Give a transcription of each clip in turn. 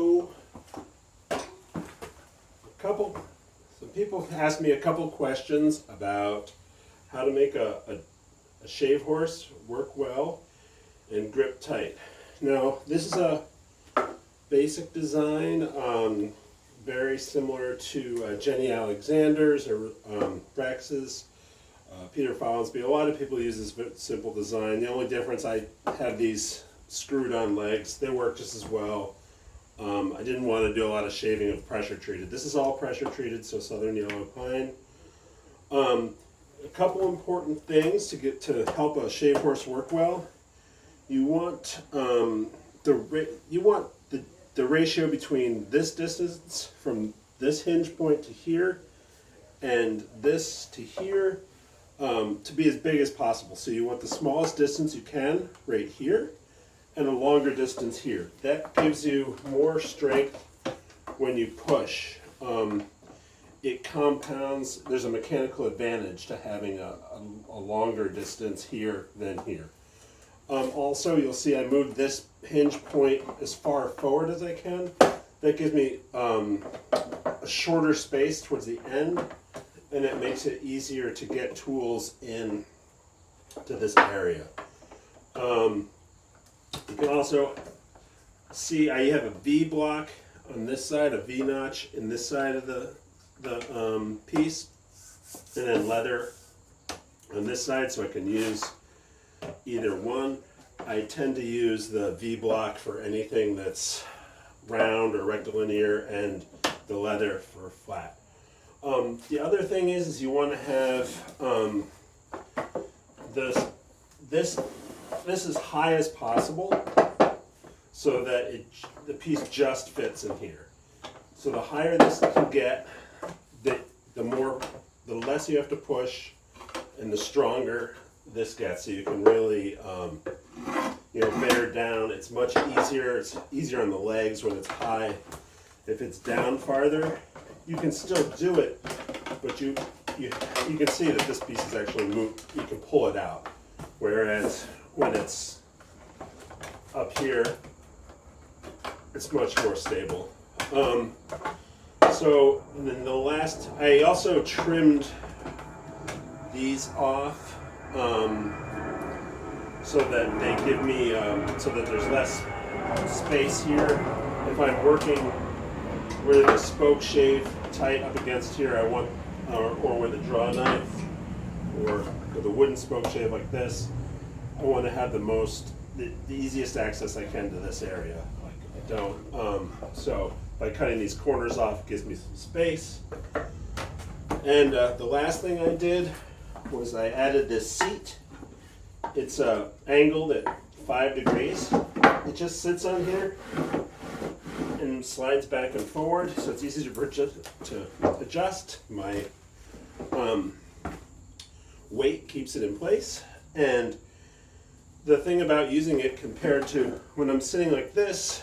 So, some people asked me a couple questions about how to make a shave horse work well and grip tight. Now, this is a basic design, very similar to Jennie Alexander's or Rex's, Peter Follansbee. A lot of people use this simple design. The only difference, I have these screwed on legs. They work just as well. I didn't want to do a lot of shaving of pressure treated. This is all pressure treated, so Southern Yellow Pine. A couple important things to help a shave horse work well. You want the ratio between this distance from this hinge point to here and this to here to be as big as possible. So you want the smallest distance you can right here and a longer distance here. That gives you more strength when you push. It compounds. There's a mechanical advantage to having a longer distance here than here. Also, you'll see I moved this hinge point as far forward as I can. That gives me a shorter space towards the end, and it makes it easier to get tools in to this area. You can also see I have a V block on this side, a V notch in this side of the piece, and then leather on this side, so I can use either one. I tend to use the V block for anything that's round or rectilinear, and the leather for flat. The other thing is you want to have this as high as possible, so that the piece just fits in here. So the higher this can get, the less you have to push, and the stronger this gets. So you can really, bear down. It's much easier. It's easier on the legs when it's high. If it's down farther, you can still do it, but you can see that this piece is actually moved. You can pull it out, whereas when it's up here, it's much more stable. So, and then I also trimmed these off so that they give me, so that there's less space here. If I'm working with a spoke shave tight up against here, I want, or with a draw knife, or with a wooden spoke shave like this, I want to have the easiest access I can to this area. Like I don't, so by cutting these corners off, it gives me some space. And the last thing I did was I added this seat. It's angled at 5 degrees. It just sits on here and slides back and forward, so it's easy to adjust. My weight keeps it in place. And the thing about using it compared to when I'm sitting like this,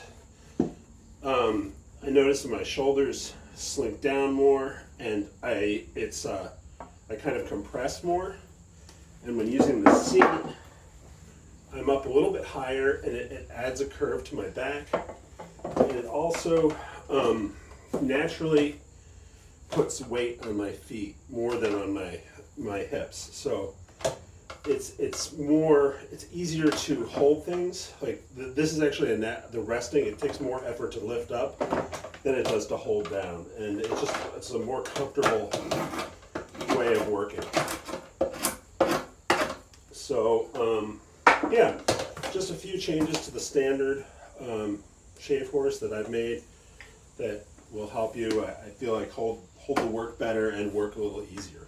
I notice that my shoulders slink down more, and I kind of compress more. And when using the seat, I'm up a little bit higher, and it adds a curve to my back. And it also naturally puts weight on my feet more than on my hips. So it's easier to hold things. Like this is actually the resting. It takes more effort to lift up than it does to hold down, and it's a more comfortable way of working. So yeah, just a few changes to the standard shave horse that I've made that will help you. I feel like hold the work better and work a little easier.